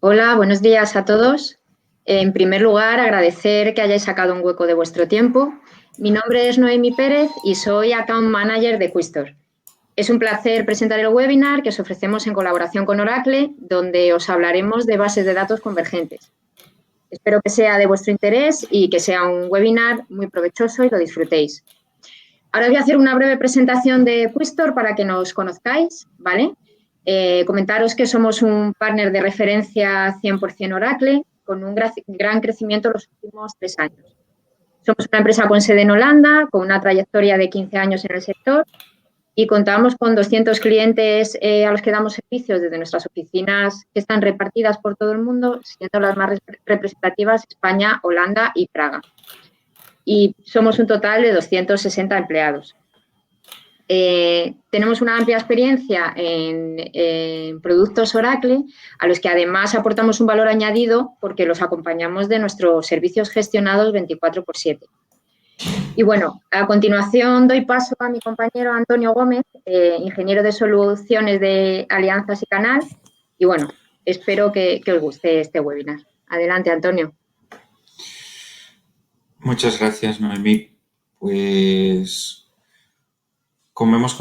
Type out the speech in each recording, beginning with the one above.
Hola, buenos días a todos. En primer lugar, agradecer que hayáis sacado un hueco de vuestro tiempo. Mi nombre es Noemi Pérez y soy Account Manager de Quistor. Es un placer presentar el webinar que os ofrecemos en colaboración con Oracle, donde os hablaremos de bases de datos convergentes. Espero que sea de vuestro interés y que sea un webinar muy provechoso y lo disfrutéis. Ahora voy a hacer una breve presentación de Quistor para que nos conozcáis, ¿vale? Comentaros que somos un partner de referencia 100% Oracle, con un gran crecimiento en los últimos 3 años. Somos una empresa con sede en Holanda, con una trayectoria de 15 años en el sector y contamos con 200 clientes a los que damos servicios desde nuestras oficinas que están repartidas por todo el mundo, siendo las más representativas España, Holanda y Praga. Y somos un total de 260 empleados. Tenemos una amplia experiencia en productos Oracle, a los que además aportamos un valor añadido porque los acompañamos de nuestros servicios gestionados 24/7. Y bueno, a continuación doy paso a mi compañero Antonio Gómez, ingeniero de soluciones de alianzas y canal. Y bueno, espero que os guste este webinar. Adelante, Antonio. Muchas gracias, Noemí. Pues, como ha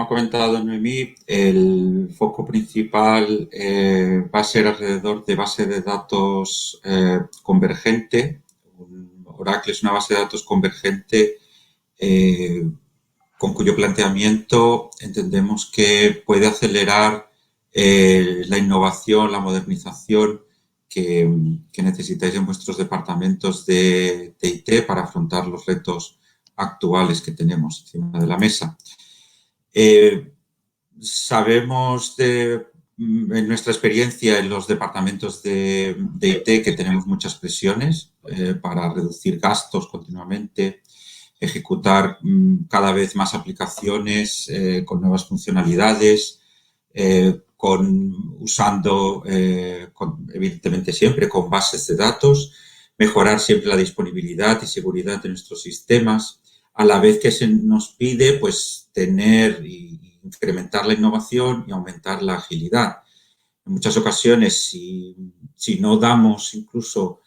comentado Noemí, el foco principal va a ser alrededor de base de datos convergente. Oracle es una base de datos convergente con cuyo planteamiento entendemos que puede acelerar la innovación, la modernización que necesitáis en vuestros departamentos de IT para afrontar los retos actuales que tenemos encima de la mesa. Sabemos en nuestra experiencia en los departamentos de IT que tenemos muchas presiones para reducir gastos continuamente, ejecutar cada vez más aplicaciones con nuevas funcionalidades, evidentemente siempre con bases de datos, mejorar siempre la disponibilidad y seguridad de nuestros sistemas, a la vez que se nos pide pues tener y incrementar la innovación y aumentar la agilidad. En muchas ocasiones, si no damos incluso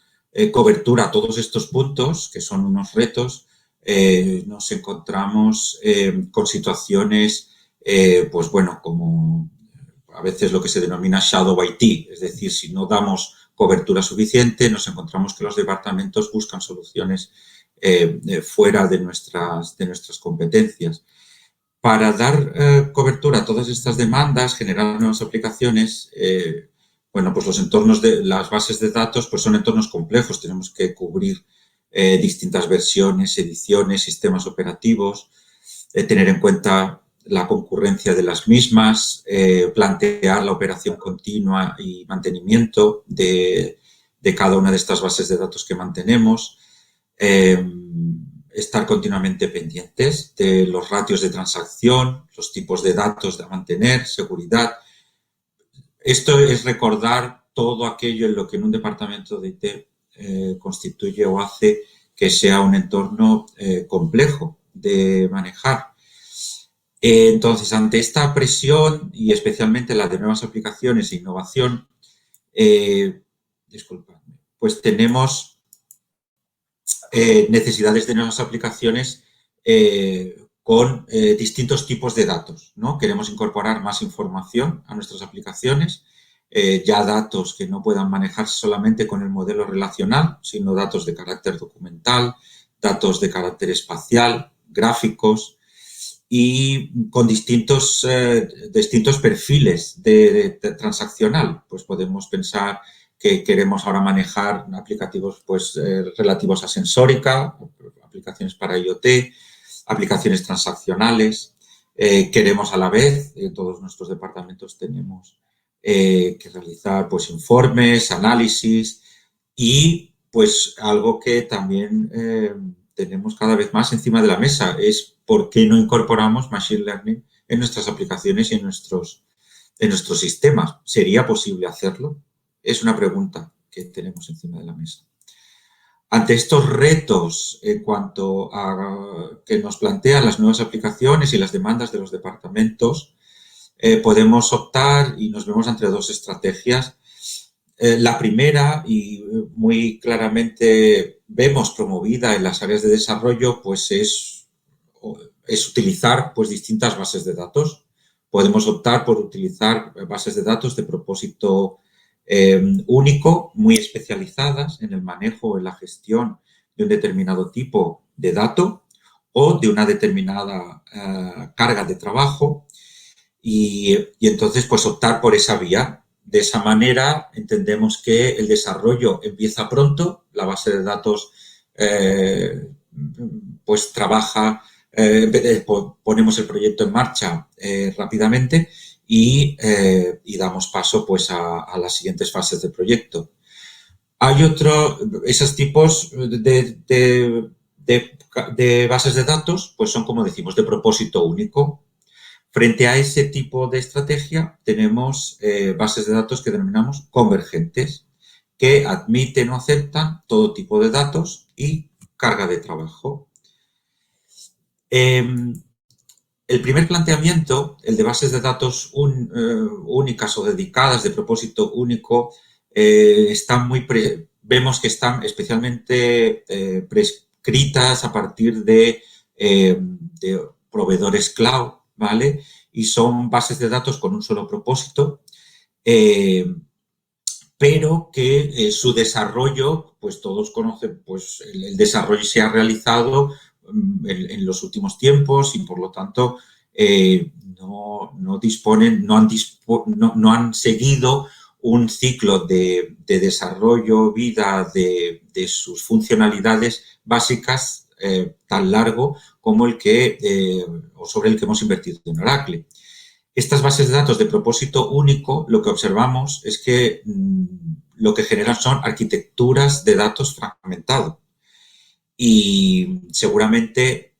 cobertura a todos estos puntos, que son unos retos, nos encontramos con situaciones, pues bueno, como a veces lo que se denomina shadow IT, es decir, si no damos cobertura suficiente, nos encontramos que los departamentos buscan soluciones fuera de nuestras competencias. Para dar cobertura a todas estas demandas, generar nuevas aplicaciones, bueno, pues los entornos de las bases de datos pues son entornos complejos. Tenemos que cubrir distintas versiones, ediciones, sistemas operativos, tener en cuenta la concurrencia de las mismas, plantear la operación continua y mantenimiento de cada una de estas bases de datos que mantenemos, estar continuamente pendientes de los ratios de transacción, los tipos de datos de mantener, seguridad. Esto es recordar todo aquello en lo que en un departamento de IT constituye o hace que sea un entorno complejo de manejar. Entonces, ante esta presión y especialmente la de nuevas aplicaciones e innovación, pues tenemos necesidades de nuevas aplicaciones con distintos tipos de datos, ¿no? Queremos incorporar más información a nuestras aplicaciones, ya datos que no puedan manejarse solamente con el modelo relacional, sino datos de carácter documental, datos de carácter espacial, gráficos y con distintos perfiles de transaccional. Pues podemos pensar que queremos ahora manejar aplicativos pues, relativos a sensórica, aplicaciones para IoT, aplicaciones transaccionales. Queremos a la vez, en todos nuestros departamentos tenemos que realizar pues, informes, análisis y pues algo que también tenemos cada vez más encima de la mesa es por qué no incorporamos Machine Learning en nuestras aplicaciones y en nuestros sistemas. ¿Sería posible hacerlo? Es una pregunta que tenemos encima de la mesa. Ante estos retos en cuanto a que nos plantean las nuevas aplicaciones y las demandas de los departamentos, podemos optar y nos vemos entre dos estrategias. La primera, y muy claramente vemos promovida en las áreas de desarrollo, pues es utilizar pues, distintas bases de datos. Podemos optar por utilizar bases de datos de propósito único, muy especializadas en el manejo o en la gestión de un determinado tipo de dato o de una determinada carga de trabajo y entonces pues optar por esa vía. De esa manera entendemos que el desarrollo empieza pronto, la base de datos pues trabaja, ponemos el proyecto en marcha rápidamente y damos paso pues a las siguientes fases del proyecto. Hay esos tipos de bases de datos, pues son, como decimos, de propósito único. Frente a ese tipo de estrategia, tenemos bases de datos que denominamos convergentes, que admiten o aceptan todo tipo de datos y carga de trabajo. El primer planteamiento, el de bases de datos únicas o dedicadas de propósito único, vemos que están especialmente prescritas a partir de proveedores cloud, ¿vale? Y son bases de datos con un solo propósito, pero que su desarrollo, pues todos conocen, pues el desarrollo se ha realizado en los últimos tiempos y por lo tanto no han seguido un ciclo de desarrollo, vida de sus funcionalidades básicas tan largo como o sobre el que hemos invertido en Oracle. Estas bases de datos de propósito único, lo que observamos es que lo que generan son arquitecturas de datos fragmentados. Y seguramente,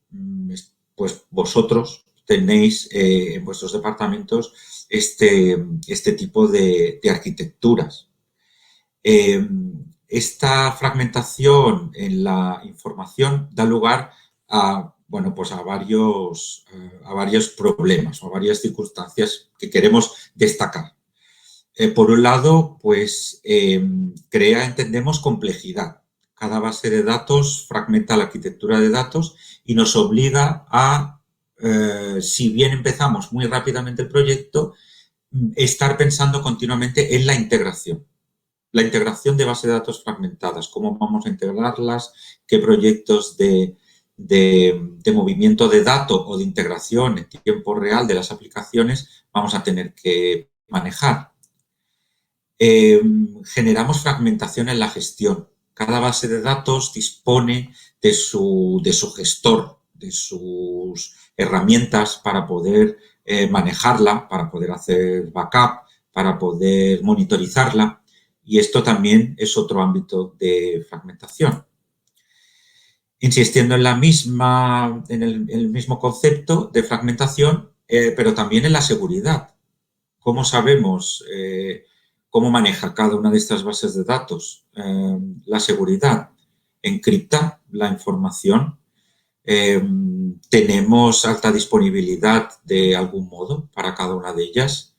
pues vosotros tenéis en vuestros departamentos este tipo de arquitecturas. Esta fragmentación en la información da lugar a varios problemas o varias circunstancias que queremos destacar. Por un lado, pues entendemos, complejidad. Cada base de datos fragmenta la arquitectura de datos y nos obliga a, si bien empezamos muy rápidamente el proyecto, estar pensando continuamente en la integración. La integración de bases de datos fragmentadas, cómo vamos a integrarlas, qué proyectos de movimiento de datos o de integración en tiempo real de las aplicaciones vamos a tener que manejar. Generamos fragmentación en la gestión. Cada base de datos dispone de su gestor, de sus herramientas para poder manejarla, para poder hacer backup, para poder monitorizarla. Y esto también es otro ámbito de fragmentación. Insistiendo en el mismo concepto de fragmentación, pero también en la seguridad. ¿Cómo sabemos cómo maneja cada una de estas bases de datos? La seguridad. Encripta la información. Tenemos alta disponibilidad de algún modo para cada una de ellas.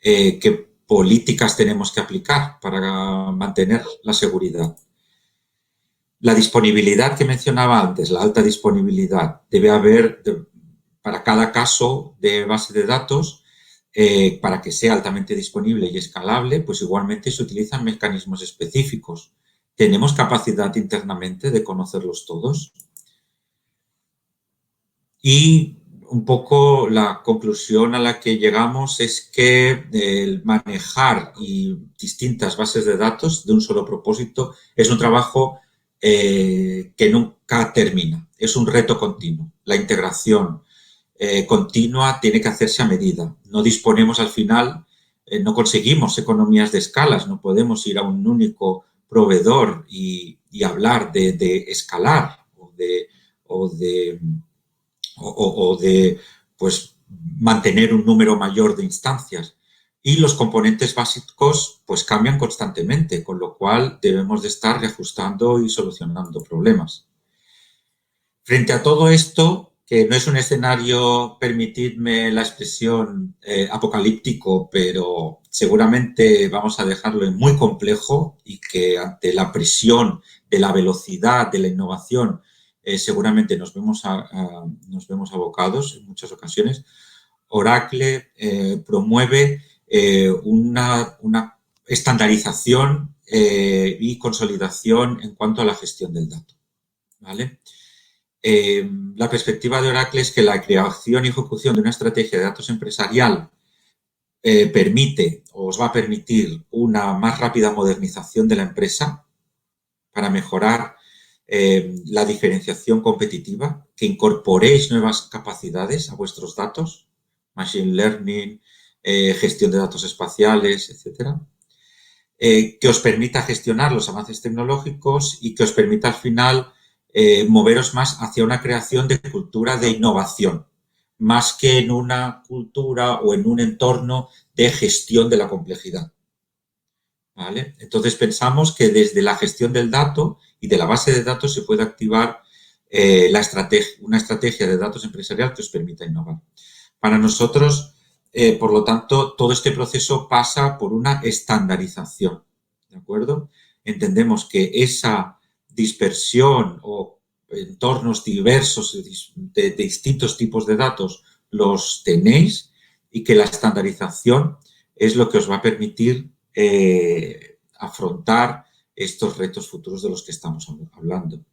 ¿Qué políticas tenemos que aplicar para mantener la seguridad? La disponibilidad que mencionaba antes, la alta disponibilidad, debe haber para cada caso de base de datos, para que sea altamente disponible y escalable, pues igualmente se utilizan mecanismos específicos. ¿Tenemos capacidad internamente de conocerlos todos? Y un poco la conclusión a la que llegamos es que el manejar distintas bases de datos de un solo propósito es un trabajo que nunca termina, es un reto continuo. La integración continua tiene que hacerse a medida. No disponemos al final, no conseguimos economías de escalas, no podemos ir a un único proveedor y hablar de escalar o de pues, mantener un número mayor de instancias. Y los componentes básicos pues cambian constantemente, con lo cual debemos de estar reajustando y solucionando problemas. Frente a todo esto, que no es un escenario, permitidme la expresión, apocalíptico, pero seguramente vamos a dejarlo en muy complejo y que ante la presión de la velocidad, de la innovación, seguramente nos vemos abocados en muchas ocasiones. Oracle promueve una estandarización y consolidación en cuanto a la gestión del dato, ¿vale? La perspectiva de Oracle es que la creación y ejecución de una estrategia de datos empresarial permite o os va a permitir una más rápida modernización de la empresa para mejorar la diferenciación competitiva, que incorporéis nuevas capacidades a vuestros datos, machine learning, gestión de datos espaciales, etcétera, que os permita gestionar los avances tecnológicos y que os permita al final moveros más hacia una creación de cultura de innovación, más que en una cultura o en un entorno de gestión de la complejidad. ¿Vale? Entonces pensamos que desde la gestión del dato y de la base de datos se puede activar una estrategia de datos empresarial que os permita innovar. Para nosotros, por lo tanto, todo este proceso pasa por una estandarización, ¿de acuerdo? Entendemos que esa dispersión o entornos diversos de distintos tipos de datos los tenéis y que la estandarización es lo que os va a permitir afrontar estos retos futuros de los que estamos hablando.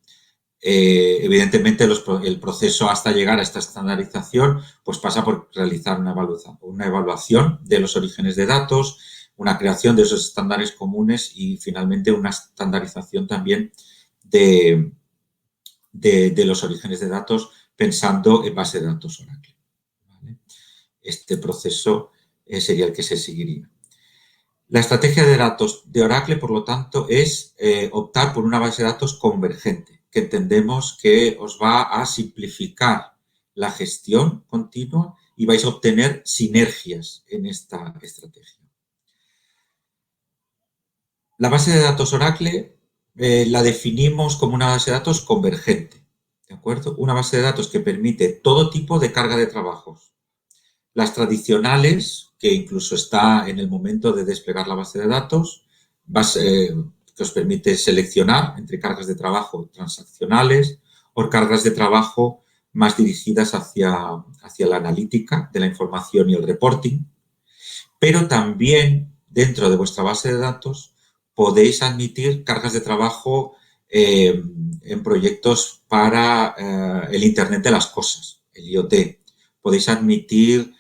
Evidentemente, el proceso hasta llegar a esta estandarización pues pasa por realizar una evaluación de los orígenes de datos, una creación de esos estándares comunes y finalmente una estandarización también de los orígenes de datos pensando en base de datos Oracle, ¿vale? Este proceso sería el que se seguiría. La estrategia de datos de Oracle, por lo tanto, es optar por una base de datos convergente, que entendemos que os va a simplificar la gestión continua y vais a obtener sinergias en esta estrategia. La base de datos Oracle la definimos como una base de datos convergente, ¿de acuerdo? Una base de datos que permite todo tipo de carga de trabajos. Las tradicionales, que incluso está en el momento de desplegar la base de datos, que os permite seleccionar entre cargas de trabajo transaccionales o cargas de trabajo más dirigidas hacia la analítica de la información y el reporting. Pero también dentro de vuestra base de datos podéis admitir cargas de trabajo en proyectos para el Internet de las cosas, el IoT. Podéis admitir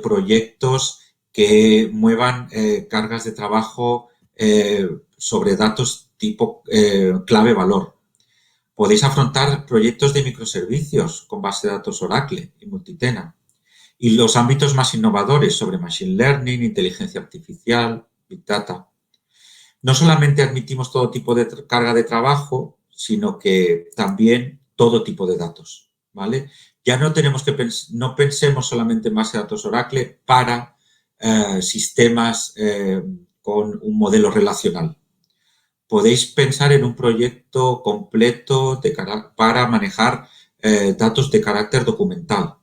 proyectos que muevan cargas de trabajo sobre datos tipo clave-valor. Podéis afrontar proyectos de microservicios con base de datos Oracle y multitenant. Y los ámbitos más innovadores sobre machine learning, inteligencia artificial, big data. No solamente admitimos todo tipo de carga de trabajo, sino que también todo tipo de datos, ¿vale? Ya no tenemos que no pensemos solamente en base de datos Oracle para sistemas con un modelo relacional. Podéis pensar en un proyecto completo para manejar datos de carácter documental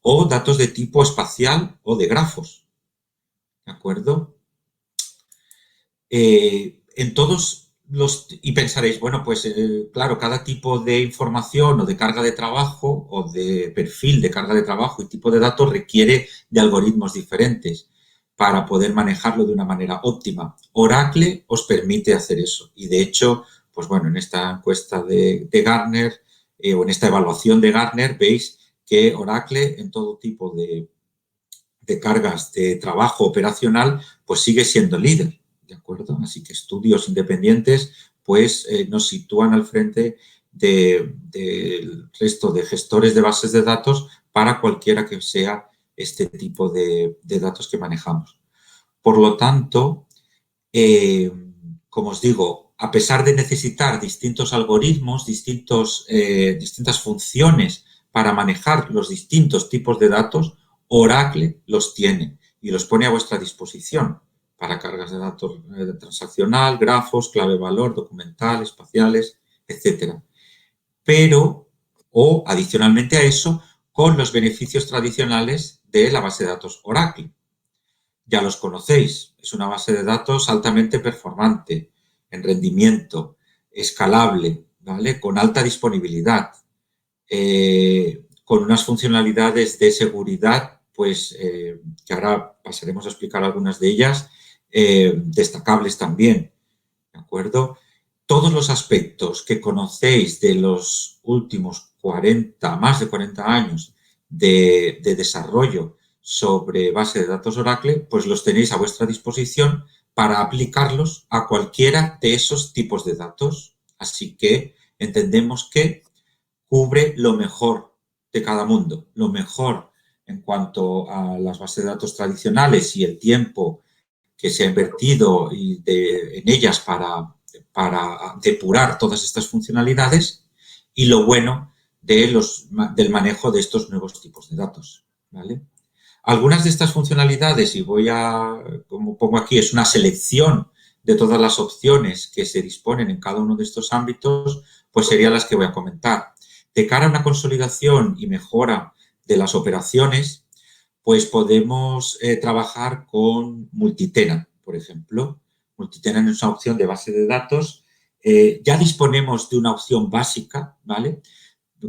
o datos de tipo espacial o de grafos, ¿de acuerdo? En todos y pensaréis, bueno, pues claro, cada tipo de información o de carga de trabajo o de perfil de carga de trabajo y tipo de datos requiere de algoritmos diferentes para poder manejarlo de una manera óptima. Oracle os permite hacer eso y de hecho, pues bueno, en esta encuesta de Gartner o en esta evaluación de Gartner veis que Oracle en todo tipo de cargas de trabajo operacional pues sigue siendo líder. ¿De acuerdo? Así que estudios independientes pues nos sitúan al frente del resto de gestores de bases de datos para cualquiera que sea este tipo de datos que manejamos. Por lo tanto, como os digo, a pesar de necesitar distintos algoritmos, distintas funciones para manejar los distintos tipos de datos, Oracle los tiene y los pone a vuestra disposición para cargas de datos transaccional, grafos, clave-valor, documental, espaciales, etcétera. Pero, o adicionalmente a eso, con los beneficios tradicionales de la base de datos Oracle. Ya los conocéis, es una base de datos altamente performante, en rendimiento, escalable, ¿vale? Con alta disponibilidad, con unas funcionalidades de seguridad, pues que ahora pasaremos a explicar algunas de ellas, destacables también, ¿de acuerdo? Todos los aspectos que conocéis de los últimos más de 40 años de desarrollo sobre base de datos Oracle, pues los tenéis a vuestra disposición para aplicarlos a cualquiera de esos tipos de datos. Así que entendemos que cubre lo mejor de cada mundo, lo mejor en cuanto a las bases de datos tradicionales y el tiempo que se ha invertido en ellas para depurar todas estas funcionalidades y lo bueno del manejo de estos nuevos tipos de datos, ¿vale? Algunas de estas funcionalidades, y como pongo aquí, es una selección de todas las opciones que se disponen en cada uno de estos ámbitos, pues serían las que voy a comentar. De cara a una consolidación y mejora de las operaciones, pues podemos trabajar con multitenant, por ejemplo. Multitenant es una opción de base de datos. Ya disponemos de una opción básica, ¿vale?,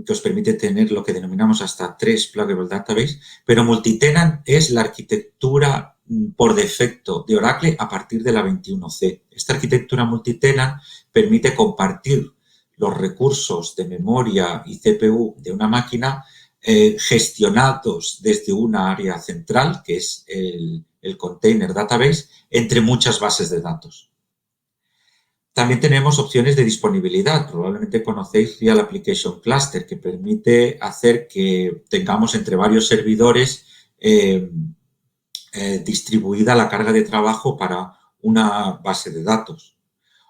que os permite tener lo que denominamos hasta 3 pluggable database, pero multitenant es la arquitectura por defecto de Oracle a partir de la 21C. Esta arquitectura multitenant permite compartir los recursos de memoria y CPU de una máquina gestionados desde una área central, que es el container database, entre muchas bases de datos. También tenemos opciones de disponibilidad. Probablemente conocéis Real Application Cluster, que permite hacer que tengamos entre varios servidores distribuida la carga de trabajo para una base de datos.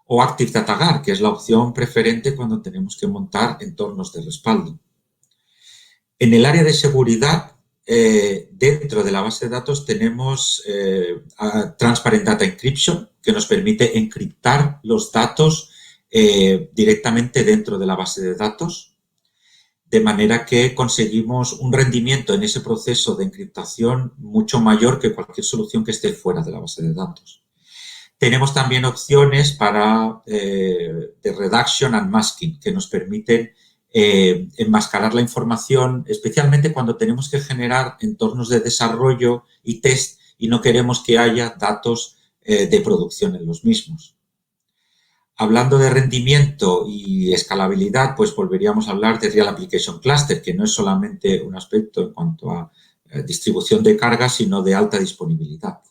O Active Data Guard, que es la opción preferente cuando tenemos que montar entornos de respaldo. En el área de seguridad, dentro de la base de datos tenemos Transparent Data Encryption, que nos permite encriptar los datos directamente dentro de la base de datos, de manera que conseguimos un rendimiento en ese proceso de encriptación mucho mayor que cualquier solución que esté fuera de la base de datos. Tenemos también opciones de reduction and masking, que nos permiten enmascarar la información, especialmente cuando tenemos que generar entornos de desarrollo y test y no queremos que haya datos de producción en los mismos. Hablando de rendimiento y escalabilidad, pues volveríamos a hablar de Real Application Cluster, que no es solamente un aspecto en cuanto a distribución de carga, sino de alta disponibilidad.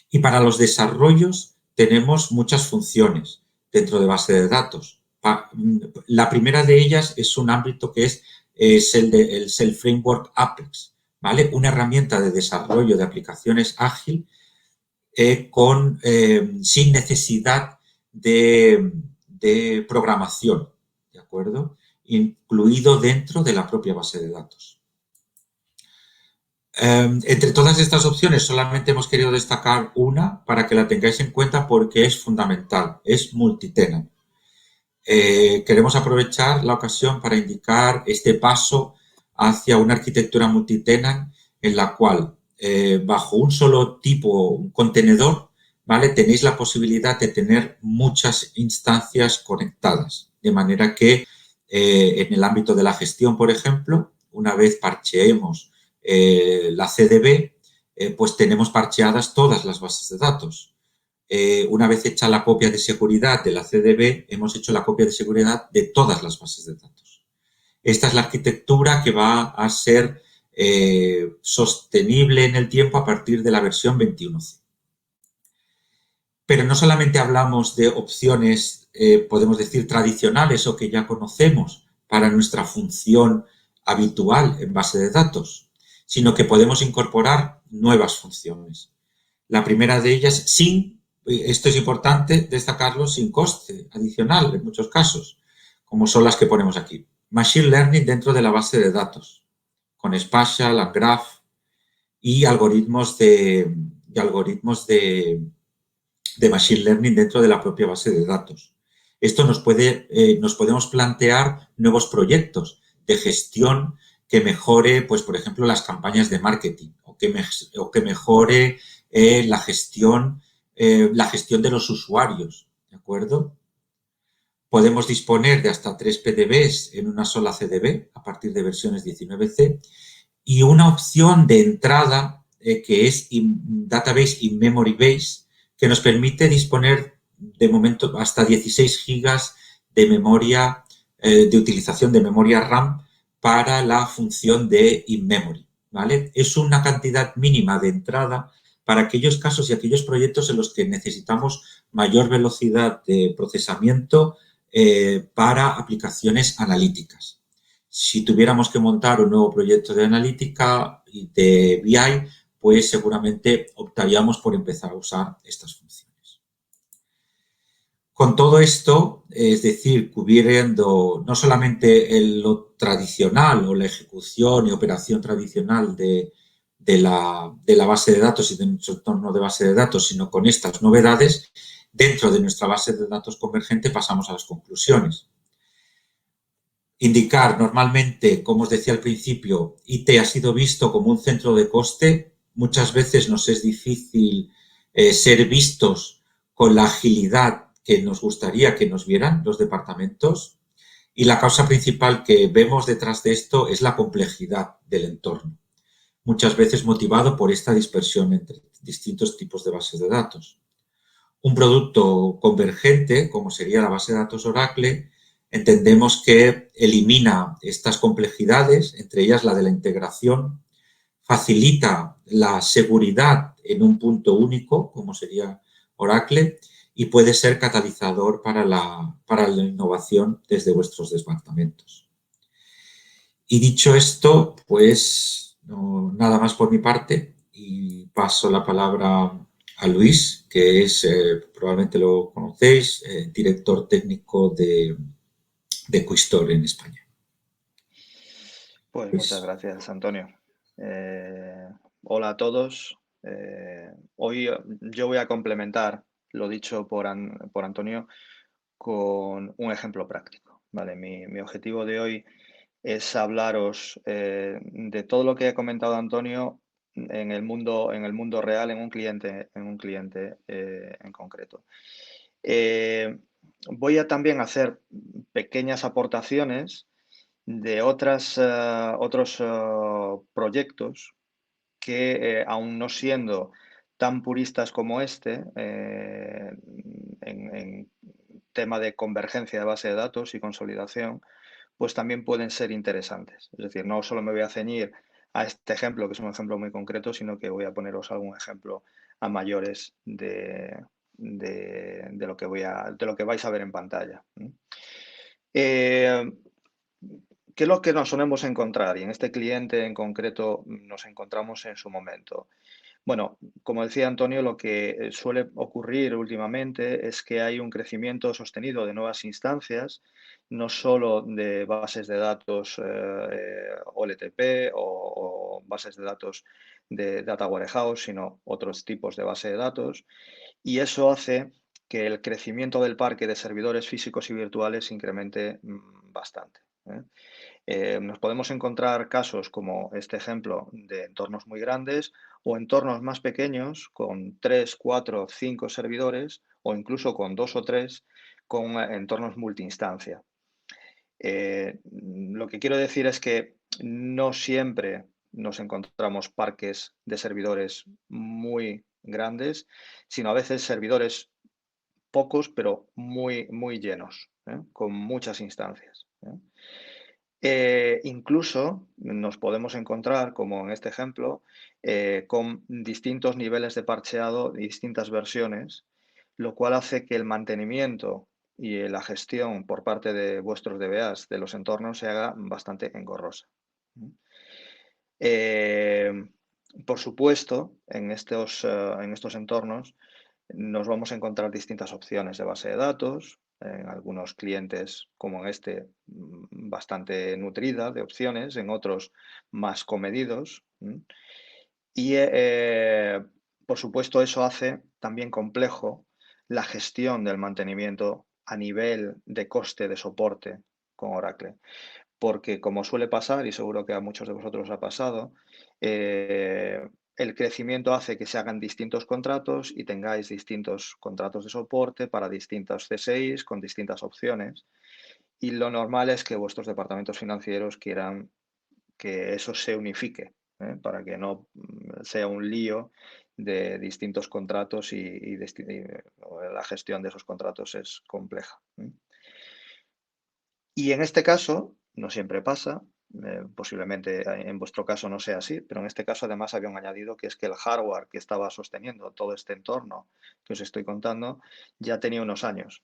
Y para los desarrollos tenemos muchas funciones dentro de base de datos. La primera de ellas es un ámbito que es el Cell Framework Apex, ¿vale? Una herramienta de desarrollo de aplicaciones ágil sin necesidad de programación, ¿de acuerdo?, incluido dentro de la propia base de datos. Entre todas estas opciones solamente hemos querido destacar una para que la tengáis en cuenta porque es fundamental, es multitenant. Queremos aprovechar la ocasión para indicar este paso hacia una arquitectura multitenant en la cual bajo un solo tipo, un contenedor, ¿vale?, tenéis la posibilidad de tener muchas instancias conectadas, de manera que en el ámbito de la gestión, por ejemplo, una vez parcheemos la CDB, pues tenemos parcheadas todas las bases de datos. Una vez hecha la copia de seguridad de la CDB, hemos hecho la copia de seguridad de todas las bases de datos. Esta es la arquitectura que va a ser sostenible en el tiempo a partir de la versión 21C. Pero no solamente hablamos de opciones, podemos decir, tradicionales o que ya conocemos para nuestra función habitual en base de datos, sino que podemos incorporar nuevas funciones. La primera de ellas, esto es importante destacarlo, sin coste adicional en muchos casos, como son las que ponemos aquí. Machine Learning dentro de la base de datos, con Spatial, Graph y algoritmos de Machine Learning dentro de la propia base de datos. Esto nos podemos plantear nuevos proyectos de gestión que mejore, pues, por ejemplo, las campañas de marketing o que mejore la gestión de los usuarios, ¿de acuerdo? Podemos disponer de hasta 3 PDBs en una sola CDB a partir de versiones 19C y una opción de entrada que es Database in Memory Base, que nos permite disponer de momento hasta 16 gigas de memoria, de utilización de memoria RAM para la función de in-memory, ¿vale? Es una cantidad mínima de entrada para aquellos casos y aquellos proyectos en los que necesitamos mayor velocidad de procesamiento para aplicaciones analíticas. Si tuviéramos que montar un nuevo proyecto de analítica y de BI, pues seguramente optaríamos por empezar a usar estas funciones. Con todo esto, es decir, cubriendo no solamente lo tradicional o la ejecución y operación tradicional de la base de datos y de nuestro entorno de base de datos, sino con estas novedades, dentro de nuestra base de datos convergente pasamos a las conclusiones. Indicar normalmente, como os decía al principio, IT ha sido visto como un centro de coste. Muchas veces nos es difícil ser vistos con la agilidad que nos gustaría que nos vieran los departamentos. Y la causa principal que vemos detrás de esto es la complejidad del entorno, muchas veces motivado por esta dispersión entre distintos tipos de bases de datos. Un producto convergente, como sería la base de datos Oracle, entendemos que elimina estas complejidades, entre ellas la de la integración, facilita la seguridad en un punto único, como sería Oracle, y puede ser catalizador para la innovación desde vuestros departamentos. Y dicho esto, pues nada más por mi parte y paso la palabra a Luis, que es, probablemente lo conocéis, director técnico de Quistor en España. Pues muchas gracias, Antonio. Hola a todos. Hoy yo voy a complementar lo dicho por Antonio con un ejemplo práctico. ¿Vale? Mi objetivo de hoy es hablaros de todo lo que ha comentado Antonio en el mundo real, en un cliente en concreto. Voy a también hacer pequeñas aportaciones de otros proyectos que, aún no siendo tan puristas como este, en tema de convergencia de base de datos y consolidación, pues también pueden ser interesantes. Es decir, no solo me voy a ceñir a este ejemplo, que es un ejemplo muy concreto, sino que voy a poneros algún ejemplo a mayores de lo que vais a ver en pantalla. ¿Qué es lo que nos solemos encontrar? Y en este cliente en concreto nos encontramos en su momento. Bueno, como decía Antonio, lo que suele ocurrir últimamente es que hay un crecimiento sostenido de nuevas instancias, no solo de bases de datos OLTP o bases de datos de Data Warehouse, sino otros tipos de base de datos. Y eso hace que el crecimiento del parque de servidores físicos y virtuales incremente bastante. Nos podemos encontrar casos como este ejemplo de entornos muy grandes o entornos más pequeños con 3, 4, 5 servidores o incluso con 2 o 3 con entornos multiinstancia. Lo que quiero decir es que no siempre nos encontramos parques de servidores muy grandes, sino a veces servidores pocos pero muy, muy llenos, con muchas instancias. Incluso nos podemos encontrar, como en este ejemplo, con distintos niveles de parcheado y distintas versiones, lo cual hace que el mantenimiento y la gestión por parte de vuestros DBAs de los entornos se haga bastante engorrosa. Por supuesto, en estos entornos nos vamos a encontrar distintas opciones de base de datos, en algunos clientes, como en este, bastante nutrida de opciones, en otros más comedidos. Y, por supuesto, eso hace también complejo la gestión del mantenimiento a nivel de coste de soporte con Oracle. porque como suele pasar, y seguro que a muchos de vosotros os ha pasado, el crecimiento hace que se hagan distintos contratos y tengáis distintos contratos de soporte para distintos CSIs con distintas opciones. Y lo normal es que vuestros departamentos financieros quieran que eso se unifique, para que no sea un lío de distintos contratos y la gestión de esos contratos es compleja. Y en este caso, no siempre pasa, posiblemente en vuestro caso no sea así, pero en este caso además había un añadido que es que el hardware que estaba sosteniendo todo este entorno que os estoy contando ya tenía unos años.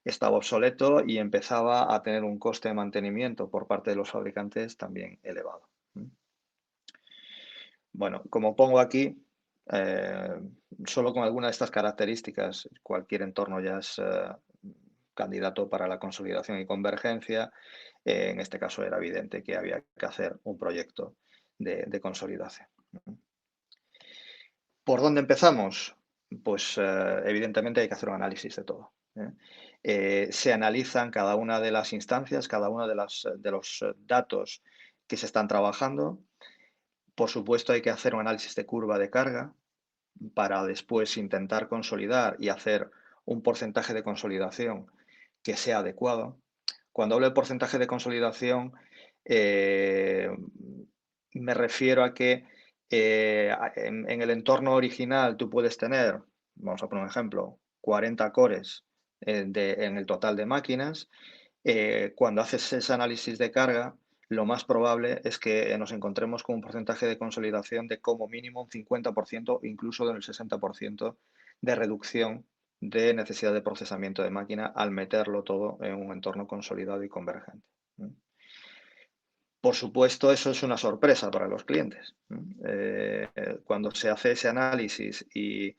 Estaba obsoleto y empezaba a tener un coste de mantenimiento por parte de los fabricantes también elevado. Bueno, como pongo aquí, solo con alguna de estas características, cualquier entorno ya es candidato para la consolidación y convergencia. En este caso era evidente que había que hacer un proyecto de consolidación. ¿Por dónde empezamos? Pues evidentemente hay que hacer un análisis de todo. Se analizan cada una de las instancias, cada uno de los datos que se están trabajando. Por supuesto, hay que hacer un análisis de curva de carga para después intentar consolidar y hacer un porcentaje de consolidación que sea adecuado. Cuando hablo de porcentaje de consolidación, me refiero a que en el entorno original tú puedes tener, vamos a poner un ejemplo, 40 cores en el total de máquinas. Cuando haces ese análisis de carga, lo más probable es que nos encontremos con un porcentaje de consolidación de como mínimo un 50%, incluso del 60% de reducción de necesidad de procesamiento de máquina al meterlo todo en un entorno consolidado y convergente. Por supuesto, eso es una sorpresa para los clientes. Cuando se hace ese análisis y,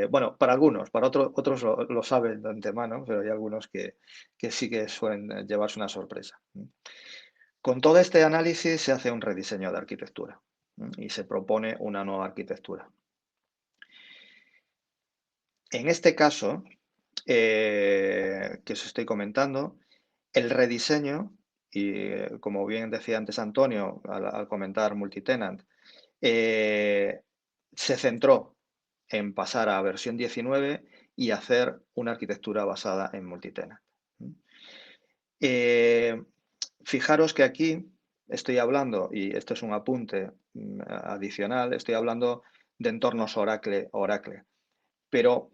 bueno, para algunos, para otros lo saben de antemano, pero hay algunos que sí que suelen llevarse una sorpresa. Con todo este análisis se hace un rediseño de arquitectura y se propone una nueva arquitectura. En este caso, que os estoy comentando, el rediseño, y como bien decía antes Antonio al comentar multitenant, se centró en pasar a versión 19 y hacer una arquitectura basada en multitenant. Fijaros que aquí estoy hablando, y esto es un apunte adicional, estoy hablando de entornos Oracle, pero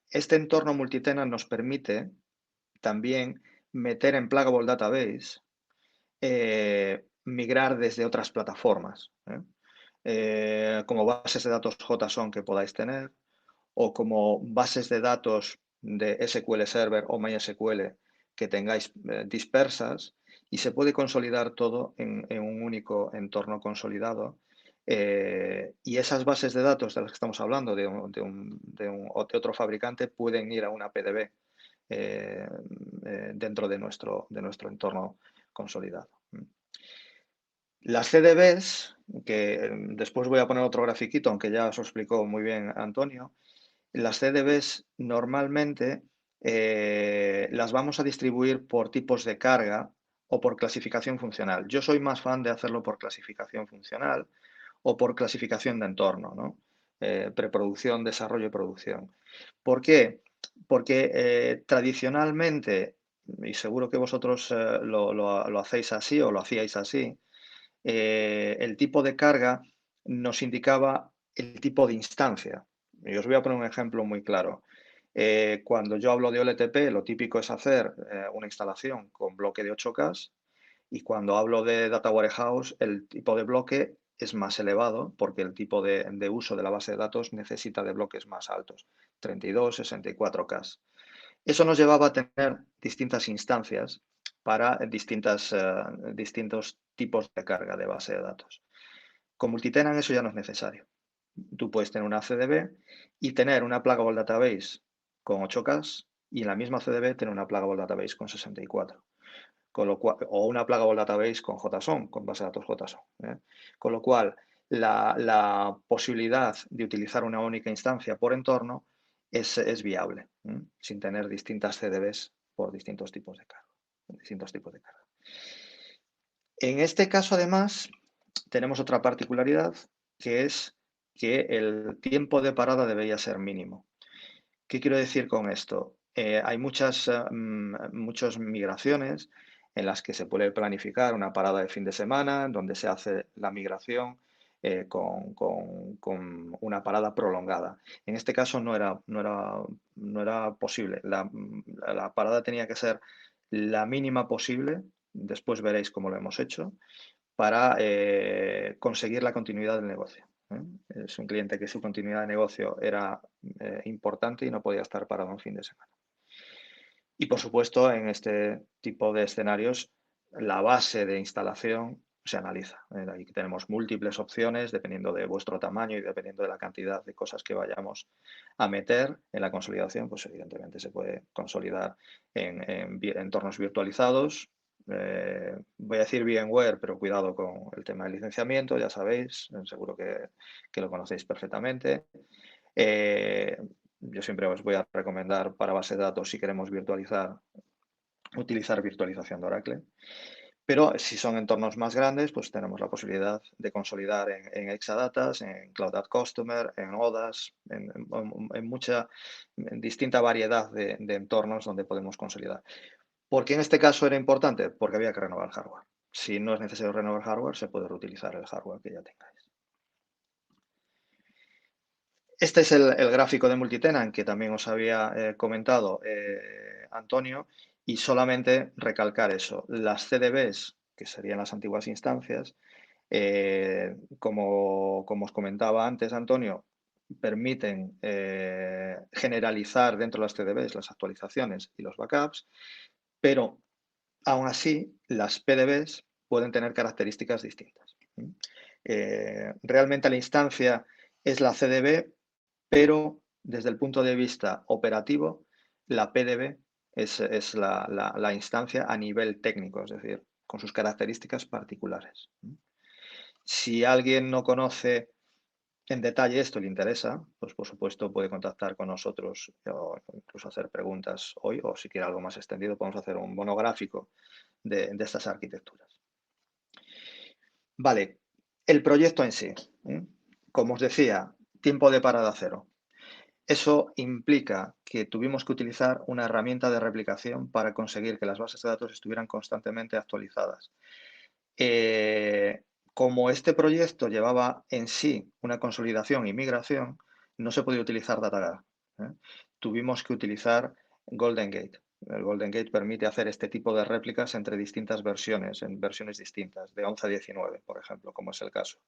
este entorno multitenant nos permite también meter en Pluggable Database, migrar desde otras plataformas, como bases de datos JSON que podáis tener, o como bases de datos de SQL Server o MySQL que tengáis dispersas, y se puede consolidar todo en un único entorno consolidado. Y esas bases de datos de las que estamos hablando de otro fabricante pueden ir a una PDB dentro de nuestro entorno consolidado. Las CDBs, que después voy a poner otro grafiquito, aunque ya os lo explicó muy bien Antonio, las CDBs normalmente las vamos a distribuir por tipos de carga o por clasificación funcional. Yo soy más fan de hacerlo por clasificación funcional o por clasificación de entorno, ¿no? Preproducción, desarrollo y producción. ¿Por qué? Porque tradicionalmente, y seguro que vosotros lo hacéis así o lo hacíais así, el tipo de carga nos indicaba el tipo de instancia. Y os voy a poner un ejemplo muy claro. Cuando yo hablo de OLTP, lo típico es hacer una instalación con bloque de 8K, y cuando hablo de Data Warehouse, el tipo de bloque es más elevado porque el tipo de uso de la base de datos necesita de bloques más altos, 32, 64K. Eso nos llevaba a tener distintas instancias para distintos tipos de carga de base de datos. Con Multitenant eso ya no es necesario. Tú puedes tener una CDB y tener una Pluggable Database con 8K y en la misma CDB tener una Pluggable Database con 64. O una Pluggable Database con JSON, con base de datos JSON. Con lo cual, la posibilidad de utilizar una única instancia por entorno es viable, sin tener distintas CDBs por distintos tipos de carga. En este caso, además, tenemos otra particularidad, que es que el tiempo de parada debería ser mínimo. ¿Qué quiero decir con esto? Hay muchas migraciones en las que se puede planificar una parada de fin de semana, donde se hace la migración con una parada prolongada. En este caso no era posible. La parada tenía que ser la mínima posible, después veréis cómo lo hemos hecho, para conseguir la continuidad del negocio. Es un cliente que su continuidad de negocio era importante y no podía estar parado un fin de semana. Y por supuesto, en este tipo de escenarios, la base de instalación se analiza. Ahí tenemos múltiples opciones dependiendo de vuestro tamaño y dependiendo de la cantidad de cosas que vayamos a meter en la consolidación, pues evidentemente se puede consolidar en entornos virtualizados. Voy a decir VMware, pero cuidado con el tema del licenciamiento, ya sabéis, seguro que lo conocéis perfectamente. Yo siempre os voy a recomendar para base de datos, si queremos virtualizar, utilizar virtualización de Oracle. Pero si son entornos más grandes, pues tenemos la posibilidad de consolidar en Exadatas, en Cloud at Customer, en ODAS, en mucha, en distinta variedad de entornos donde podemos consolidar. ¿Por qué en este caso era importante? Porque había que renovar el hardware. Si no es necesario renovar hardware, se puede reutilizar el hardware que ya tengáis. Este es el gráfico de multitenant que también os había comentado Antonio, y solamente recalcar eso. Las CDBs, que serían las antiguas instancias, como os comentaba antes, Antonio, permiten generalizar dentro de las CDBs las actualizaciones y los backups, pero aún así las PDBs pueden tener características distintas. Realmente la instancia es la CDB, pero desde el punto de vista operativo, la PDB es la instancia a nivel técnico, es decir, con sus características particulares. Si alguien no conoce en detalle esto y le interesa, pues por supuesto puede contactar con nosotros o incluso hacer preguntas hoy, o si quiere algo más extendido podemos hacer un monográfico de estas arquitecturas. Vale, el proyecto en sí. Como os decía, tiempo de parada cero. Eso implica que tuvimos que utilizar una herramienta de replicación para conseguir que las bases de datos estuvieran constantemente actualizadas. Como este proyecto llevaba en sí una consolidación y migración, no se podía utilizar DataGuard. Tuvimos que utilizar Golden Gate. El Golden Gate permite hacer este tipo de réplicas entre distintas versiones, en versiones distintas, de 11 a 19, por ejemplo, como es el caso.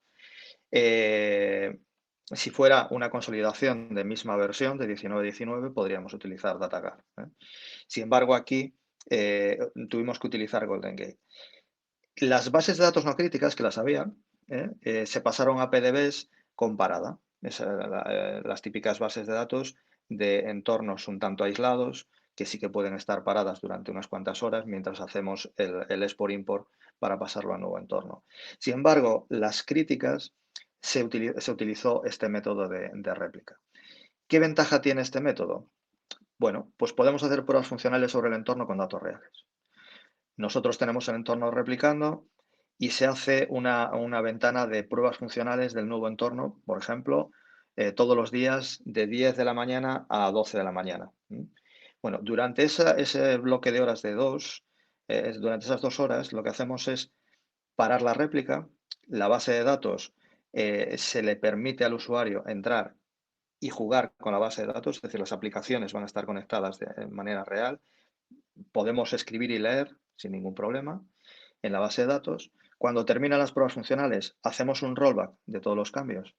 Si fuera una consolidación de misma versión, de 19 a 19, podríamos utilizar DataGuard. Sin embargo, aquí tuvimos que utilizar Golden Gate. Las bases de datos no críticas, que las había, se pasaron a PDBs con parada. Las típicas bases de datos de entornos un tanto aislados, que sí que pueden estar paradas durante unas cuantas horas mientras hacemos el export-import para pasarlo a nuevo entorno. Sin embargo, las críticas se utilizó este método de réplica. ¿Qué ventaja tiene este método? Bueno, pues podemos hacer pruebas funcionales sobre el entorno con datos reales. Nosotros tenemos el entorno replicando y se hace una ventana de pruebas funcionales del nuevo entorno, por ejemplo, todos los días de 10 de la mañana a 12 de la mañana. Bueno, durante ese bloque de horas de durante esas 2 horas, lo que hacemos es parar la réplica, la base de datos se le permite al usuario entrar y jugar con la base de datos, es decir, las aplicaciones van a estar conectadas de manera real. Podemos escribir y leer sin ningún problema en la base de datos. Cuando terminan las pruebas funcionales, hacemos un rollback de todos los cambios.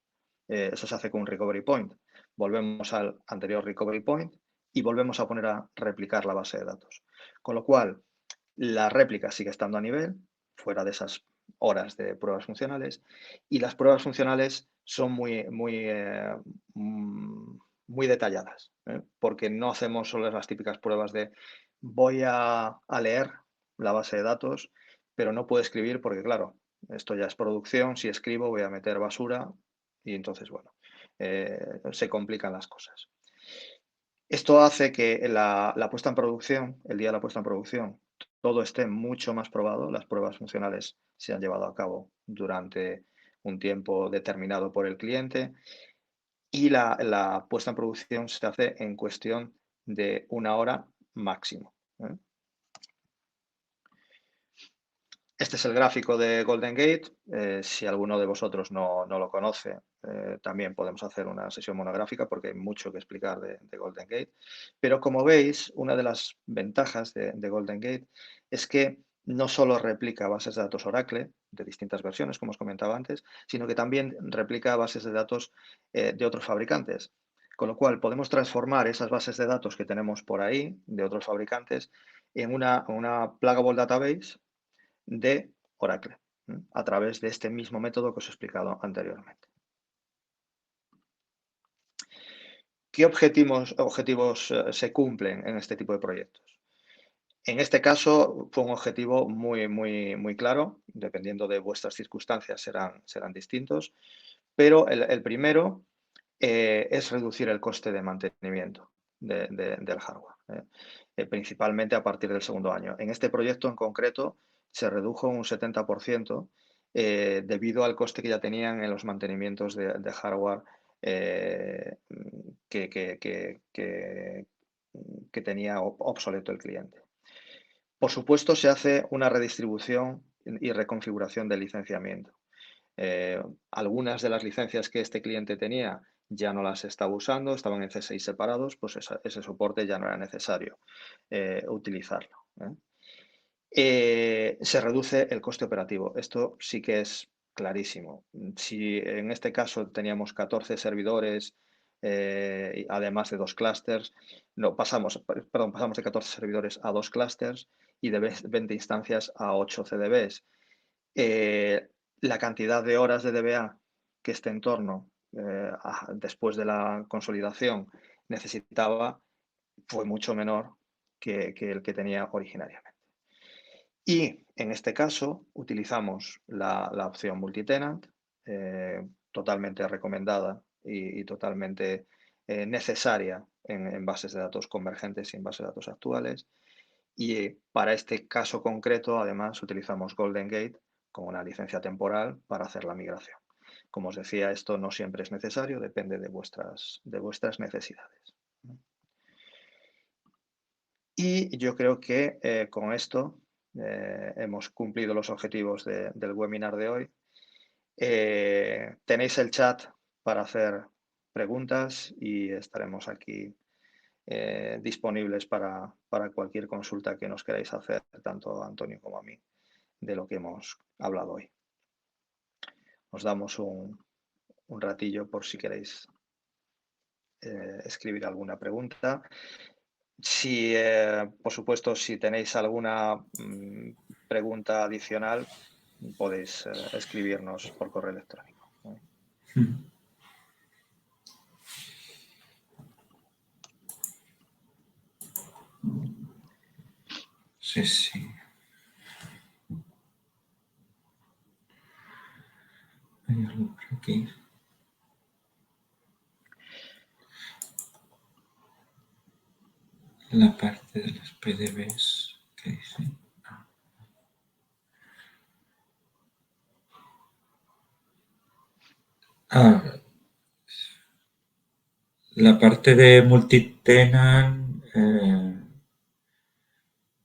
Eso se hace con un recovery point. Volvemos al anterior recovery point y volvemos a poner a replicar la base de datos. Con lo cual, la réplica sigue estando a nivel, fuera de esas horas de pruebas funcionales, y las pruebas funcionales son muy detalladas, porque no hacemos solo las típicas pruebas de voy a leer la base de datos, pero no puedo escribir porque, claro, esto ya es producción, si escribo voy a meter basura y entonces, bueno, se complican las cosas. Esto hace que la puesta en producción, el día de la puesta en producción, todo esté mucho más probado. Las pruebas funcionales se han llevado a cabo durante un tiempo determinado por el cliente y la puesta en producción se hace en cuestión de 1 hora máximo, ¿eh? Este es el gráfico de Golden Gate. Si alguno de vosotros no lo conoce, también podemos hacer una sesión monográfica porque hay mucho que explicar de Golden Gate. Pero como veis, una de las ventajas de Golden Gate es que no solo replica bases de datos Oracle de distintas versiones, como os comentaba antes, sino que también replica bases de datos de otros fabricantes. Con lo cual podemos transformar esas bases de datos que tenemos por ahí de otros fabricantes en una pluggable database de Oracle, a través de este mismo método que os he explicado anteriormente. ¿Qué objetivos se cumplen en este tipo de proyectos? En este caso fue un objetivo muy claro, dependiendo de vuestras circunstancias serán distintos, pero el primero es reducir el coste de mantenimiento del hardware, principalmente a partir del segundo año. En este proyecto en concreto se redujo un 70% debido al coste que ya tenían en los mantenimientos de hardware que tenía obsoleto el cliente. Por supuesto, se hace una redistribución y reconfiguración del licenciamiento. Algunas de las licencias que este cliente tenía ya no las estaba usando, estaban en C6 separados, pues ese soporte ya no era necesario utilizarlo, se reduce el coste operativo. Esto sí que es clarísimo. Si en este caso teníamos 14 servidores, además de 2 clústeres, pasamos de 14 servidores a 2 clústeres y de 20 instancias a 8 CDBs. La cantidad de horas de DBA que este entorno, después de la consolidación, necesitaba fue mucho menor que el que tenía originariamente. Y en este caso utilizamos la opción multitenant, totalmente recomendada y totalmente necesaria en bases de datos convergentes y en bases de datos actuales. Y para este caso concreto, además, utilizamos Golden Gate como una licencia temporal para hacer la migración. Como os decía, esto no siempre es necesario, depende de vuestras necesidades. Y yo creo que con esto hemos cumplido los objetivos del webinar de hoy. Tenéis el chat para hacer preguntas y estaremos aquí disponibles para cualquier consulta que nos queráis hacer, tanto a Antonio como a mí, de lo que hemos hablado hoy. Os damos un ratillo por si queréis escribir alguna pregunta. Si, por supuesto, si tenéis alguna pregunta adicional, podéis escribirnos por correo electrónico. Sí, sí. Hay algo por aquí. La parte de las PDBs que dice. La parte de multitenant,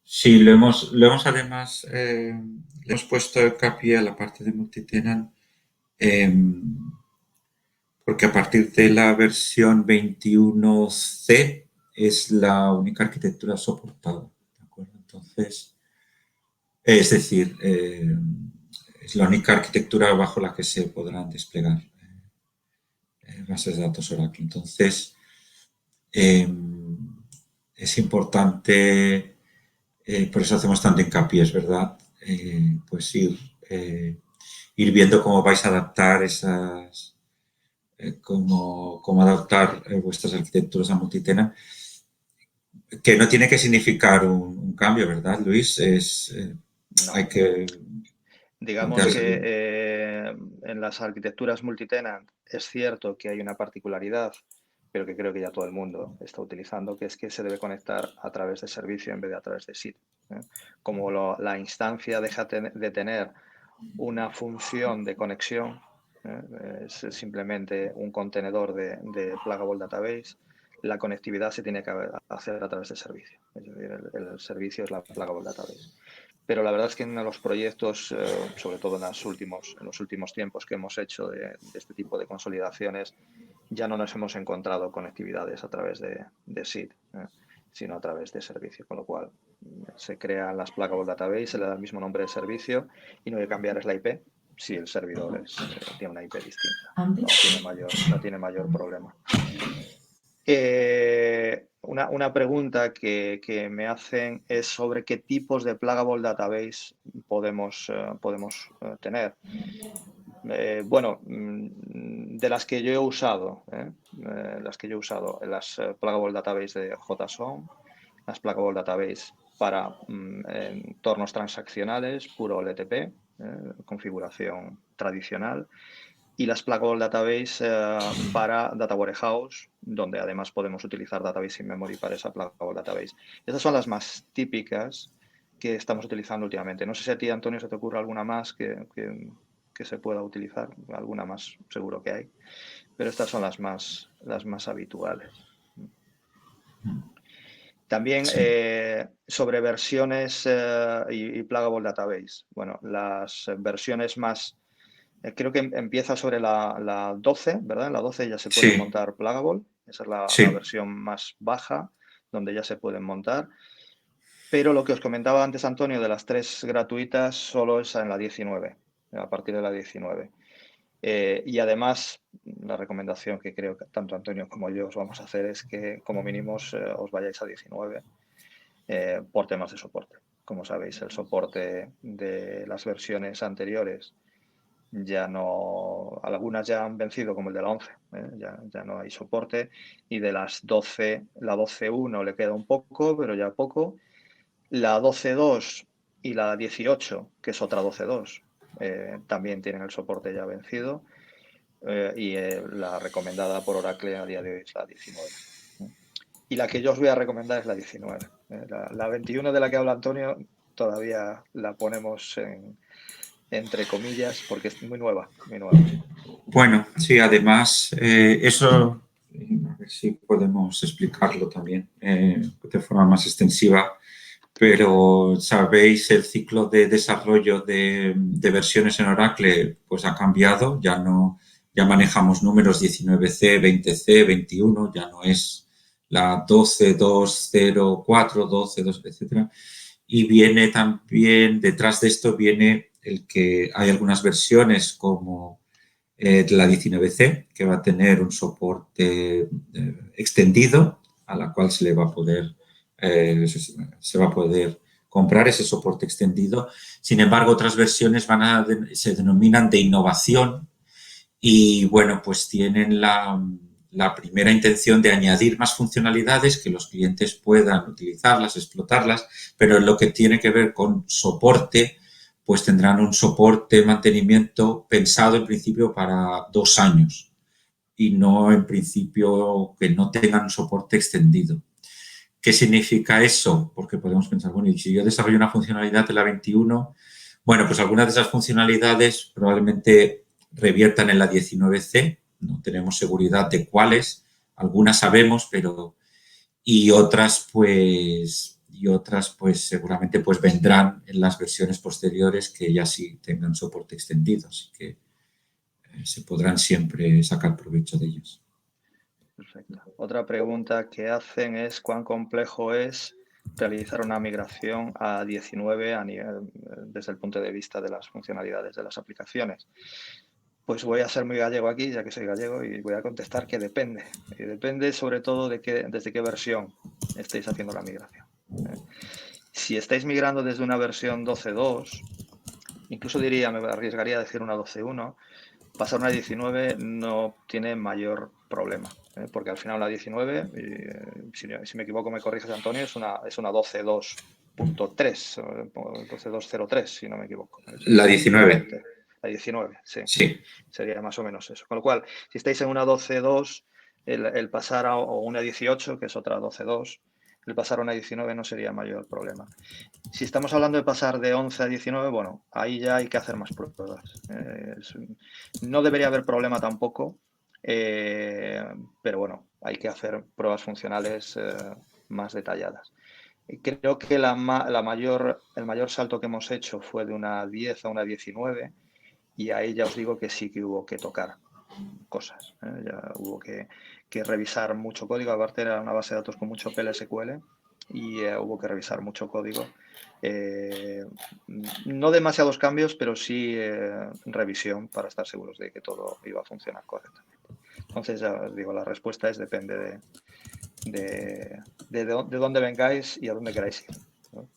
sí, lo hemos además, le hemos puesto hincapié a la parte de multitenant, porque a partir de la versión 21C es la única arquitectura soportada, ¿de acuerdo? Entonces, es decir, es la única arquitectura bajo la que se podrán desplegar bases de datos Oracle. Entonces, es importante, por eso hacemos tanto hincapié, es verdad, pues ir viendo cómo vais a adaptar esas, cómo adaptar vuestras arquitecturas a multitenant, que no tiene que significar un cambio, ¿verdad, Luis? No. Hay que digamos que en las arquitecturas multitenant es cierto que hay una particularidad, pero que creo que ya todo el mundo está utilizando, que es que se debe conectar a través de servicio en vez de a través de SID. Como la instancia deja de tener una función de conexión, es simplemente un contenedor de Pluggable Database, la conectividad se tiene que hacer a través de servicio. Es decir, el servicio es la Pluggable Database. Pero la verdad es que en los proyectos, sobre todo en los últimos tiempos que hemos hecho de este tipo de consolidaciones, ya no nos hemos encontrado conectividades a través de SID, sino a través de servicio, con lo cual se crean las Pluggable Database, se le da el mismo nombre de servicio y no hay que cambiar es la IP si el servidor tiene una IP distinta. No tiene mayor problema. Una pregunta que me hacen es sobre qué tipos de Pluggable Database podemos tener. Bueno, de las que yo he usado, las Pluggable Database de JSON, las Pluggable Database para entornos transaccionales, puro LTP, configuración tradicional, y las Pluggable Database para Data Warehouse, donde además podemos utilizar Database in Memory para esa Pluggable Database. Esas son las más típicas que estamos utilizando últimamente. No sé si a ti, Antonio, se te ocurre alguna más que se pueda utilizar, alguna más seguro que hay, pero estas son las más habituales. También sobre versiones y Pluggable Database. Bueno, las versiones más... creo que empieza sobre la 12, ¿verdad? En la 12 ya se puede montar Pluggable. Esa es la versión más baja, donde ya se pueden montar. Pero lo que os comentaba antes, Antonio, de las 3 gratuitas, solo es en la 19, a partir de la 19. Y además, la recomendación que creo que tanto Antonio como yo os vamos a hacer es que como mínimo os vayáis a 19 por temas de soporte. Como sabéis, el soporte de las versiones anteriores ya no, algunas ya han vencido, como el de la 11, ya no hay soporte, y de las 12, la 12.1 le queda un poco, pero ya poco. La 12.2 y la 18, que es otra 12.2, también tienen el soporte ya vencido, y la recomendada por Oracle a día de hoy es la 19. Y la que yo os voy a recomendar es la 19. La 21 de la que habla Antonio todavía la ponemos entre comillas porque es muy nueva, muy nueva. Bueno, sí, además, eso, a ver si podemos explicarlo también de forma más extensiva, pero sabéis, el ciclo de desarrollo de versiones en Oracle pues ha cambiado, ya manejamos números 19C, 20C, 21, ya no es la 12.2.0.4, 12.2, etcétera. Y viene también, detrás de esto viene el que hay algunas versiones como la 19C, que va a tener un soporte extendido, a la cual se va a poder comprar ese soporte extendido. Sin embargo, otras versiones se denominan de innovación y, bueno, pues tienen la primera intención de añadir más funcionalidades, que los clientes puedan utilizarlas, explotarlas, pero en lo que tiene que ver con soporte, pues tendrán un soporte de mantenimiento pensado en principio para 2 años y no en principio que no tengan un soporte extendido. ¿Qué significa eso? Porque podemos pensar, bueno, y si yo desarrollo una funcionalidad de la 21, bueno, pues algunas de esas funcionalidades probablemente reviertan en la 19C, no tenemos seguridad de cuáles, algunas sabemos, pero y otras pues seguramente pues vendrán en las versiones posteriores que ya sí tengan soporte extendido, así que se podrán siempre sacar provecho de ellos. Perfecto. Otra pregunta que hacen es cuán complejo es realizar una migración a 19 desde el punto de vista de las funcionalidades de las aplicaciones. Pues voy a ser muy gallego aquí, ya que soy gallego, y voy a contestar que depende. Y depende sobre todo desde qué versión estéis haciendo la migración. Si estáis migrando desde una versión 12.2, incluso diría, me arriesgaría a decir una 12.1, pasar una 19 no tiene mayor problema, porque al final la 19, si me equivoco me corriges, Antonio, es una 12.2.3, 12.2.03, si no me equivoco. La 19. La 19, sí. Sí. Sería más o menos eso. Con lo cual, si estáis en una 12.2, el pasar a una 18, que es otra 12.2, el pasar a una 19 no sería mayor problema. Si estamos hablando de pasar de 11 a 19, bueno, ahí ya hay que hacer más pruebas. No debería haber problema tampoco, pero bueno, hay que hacer pruebas funcionales más detalladas. Creo que el mayor salto que hemos hecho fue de una 10 a una 19 y ahí ya os digo que sí que hubo que tocar cosas. Ya hubo que revisar mucho código, aparte era una base de datos con mucho PLSQL y hubo que revisar mucho código. No demasiados cambios, pero sí revisión para estar seguros de que todo iba a funcionar correctamente. Entonces, ya os digo, la respuesta es depende de dónde vengáis y a dónde queráis ir, ¿no?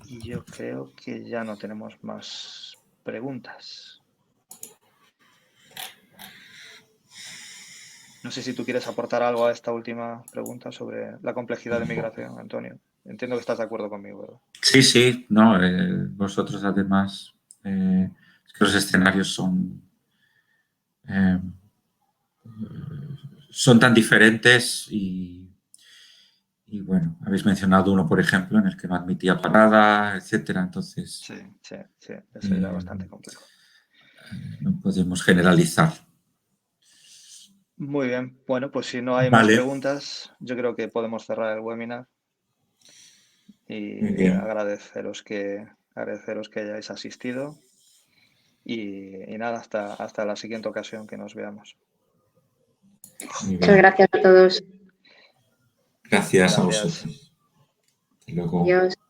Y yo creo que ya no tenemos más preguntas. No sé si tú quieres aportar algo a esta última pregunta sobre la complejidad de migración, Antonio. Entiendo que estás de acuerdo conmigo, ¿verdad? Sí, sí, no, vosotros además, es que los escenarios son tan diferentes y bueno, habéis mencionado uno, por ejemplo, en el que no admitía parada, etcétera, entonces Sí, eso era bastante complejo. no podemos generalizar. Muy bien, bueno, pues si no hay más Vale, preguntas, yo creo que podemos cerrar el webinar muy y bien. agradeceros que hayáis asistido y nada, hasta la siguiente ocasión que nos veamos. Muy Muchas bien. gracias a todos. Gracias a Gracias. vosotros. Hasta luego. Adiós.